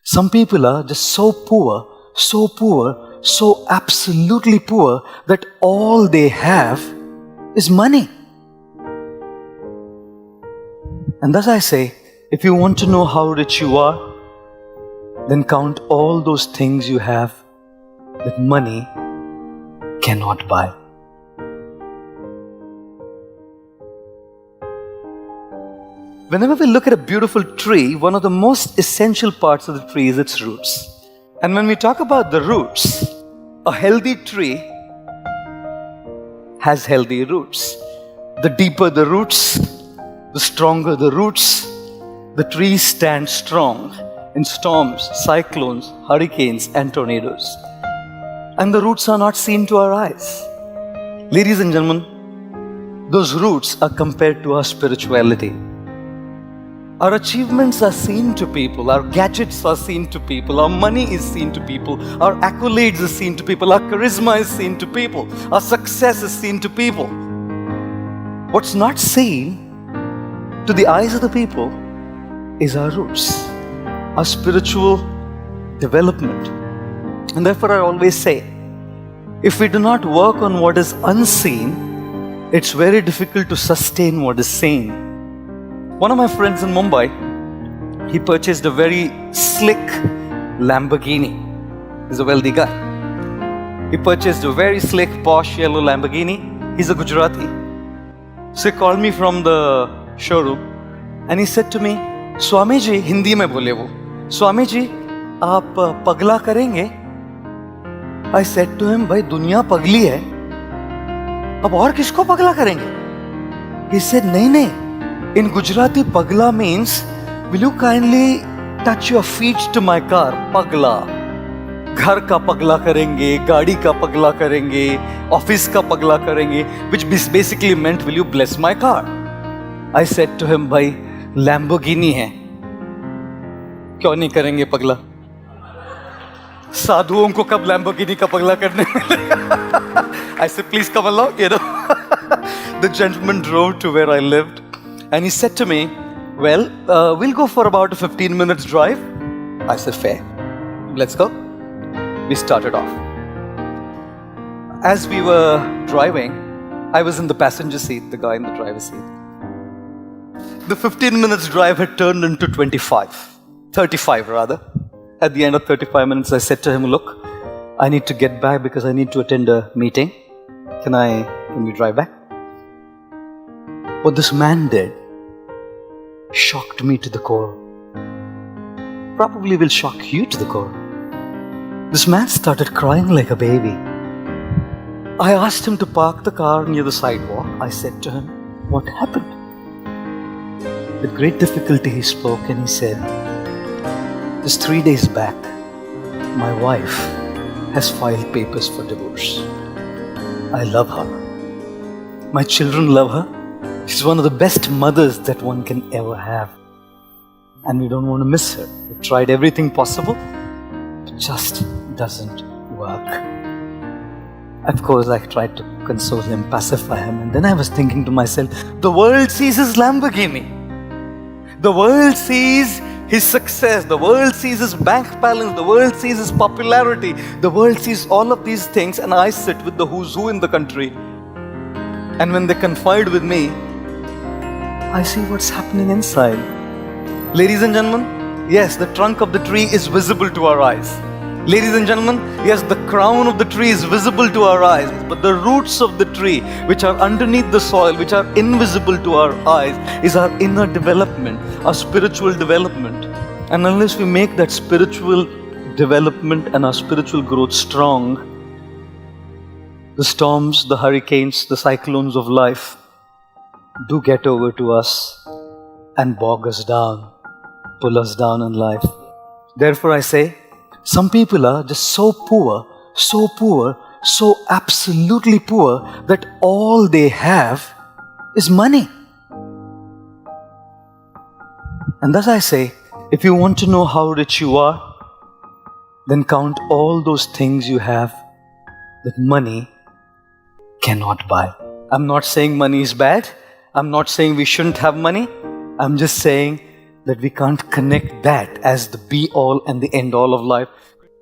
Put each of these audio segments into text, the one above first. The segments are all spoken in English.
Some people are just so poor, so absolutely poor that all they have is money. And thus I say, if you want to know how rich you are, then count all those things you have that money cannot buy. Whenever we look at a beautiful tree, one of the most essential parts of the tree is its roots. And when we talk about the roots, a healthy tree has healthy roots. The deeper the roots, the stronger the roots, the trees stand strong in storms, cyclones, hurricanes, and tornadoes. And the roots are not seen to our eyes. Ladies and gentlemen, those roots are compared to our spirituality. Our achievements are seen to people, our gadgets are seen to people, our money is seen to people, our accolades are seen to people, our charisma is seen to people, our success is seen to people. What's not seen to the eyes of the people is our roots, our spiritual development. And therefore I always say, if we do not work on what is unseen, it's very difficult to sustain what is seen. One of my friends in Mumbai, he purchased a very slick Lamborghini. He's a wealthy guy. He purchased a very slick, posh yellow Lamborghini. He's a Gujarati. So he called me from the showroom and he said to me, Swami ji, Hindi mein bole wo, Swami ji, aap pagla karenge? I said to him, bhai, duniya pagli hai. Ab aur kisko pagla karenge? He said, nahi. In Gujarati, pagla means, will you kindly touch your feet to my car? Pagla. Ghar ka pagla karenge, gaadi ka pagla karenge, office ka pagla karenge, which basically meant, will you bless my car? I said to him, bhai, Lamborghini hai. Kyun nahi karenge pagla? साधुओं को कब Lamborghini का पगला करने मिलेगा? I said, please come along, you know. The gentleman drove to where I lived and he said to me, well, we'll go for about a 15 minutes drive. I said, fair. Let's go. We started off. As we were driving, I was in the passenger seat, the guy in the driver's seat. The 15 minutes drive had turned into 35 rather. At the end of 35 minutes, I said to him, look, I need to get back because I need to attend a meeting. Can we drive back? What this man did shocked me to the core. Probably will shock you to the core. This man started crying like a baby. I asked him to park the car near the sidewalk. I said to him, what happened? With great difficulty he spoke and he said, just 3 days back, my wife has filed papers for divorce. I love her. My children love her. She's one of the best mothers that one can ever have. And we don't want to miss her. We've tried everything possible. It just doesn't work. Of course, I tried to console him, pacify him. And then I was thinking to myself, the world sees his Lamborghini. The world sees his success, the world sees his bank balance, the world sees his popularity, the world sees all of these things, and I sit with the who's who in the country. And when they confide with me, I see what's happening inside. Ladies and gentlemen, yes, the trunk of the tree is visible to our eyes. Ladies and gentlemen, yes, the crown of the tree is visible to our eyes, but the roots of the tree, which are underneath the soil, which are invisible to our eyes, is our inner development, our spiritual development. And unless we make that spiritual development and our spiritual growth strong, the storms, the hurricanes, the cyclones of life do get over to us and bog us down, pull us down in life. Therefore I say, some people are just so poor, so absolutely poor that all they have is money. And thus I say, if you want to know how rich you are, then count all those things you have that money cannot buy. I'm not saying money is bad. I'm not saying we shouldn't have money. I'm just saying that we can't connect that as the be-all and the end-all of life.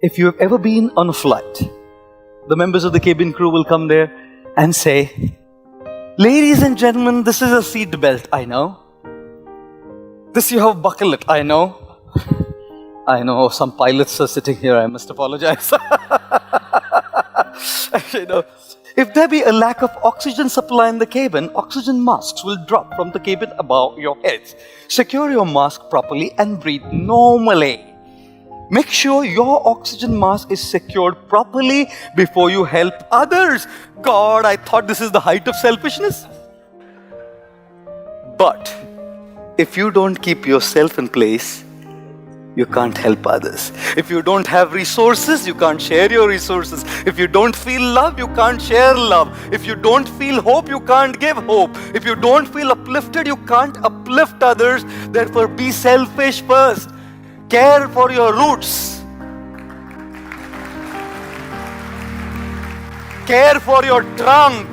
If you have ever been on a flight, the members of the cabin crew will come there and say, "Ladies and gentlemen, this is a seat belt, I know. This you have buckle it, I know." I know some pilots are sitting here, I must apologize. If there be a lack of oxygen supply in the cabin, oxygen masks will drop from the cabin above your heads. Secure your mask properly and breathe normally. Make sure your oxygen mask is secured properly before you help others. God, I thought this is the height of selfishness. But if you don't keep yourself in place, you can't help others. If you don't have resources, you can't share your resources. If you don't feel love, you can't share love. If you don't feel hope, you can't give hope. If you don't feel uplifted, you can't uplift others. Therefore, be selfish first. Care for your roots. Care for your trunk.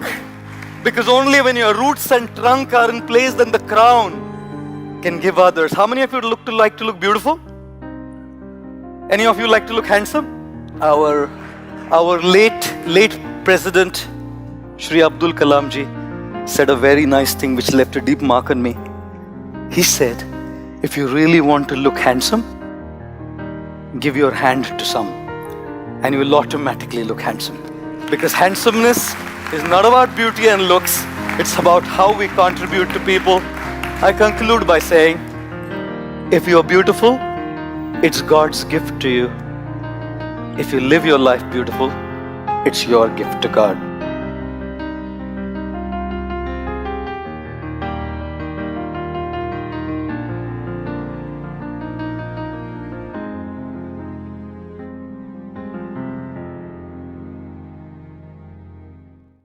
Because only when your roots and trunk are in place, then the crown can give others. How many of you like to look beautiful? Any of you like to look handsome? Our late President Shri Abdul Kalam ji said a very nice thing which left a deep mark on me. He said, if you really want to look handsome, give your hand to some and you will automatically look handsome. Because handsomeness is not about beauty and looks, it's about how we contribute to people. I conclude by saying, if you are beautiful, it's God's gift to you. If you live your life beautiful, it's your gift to God.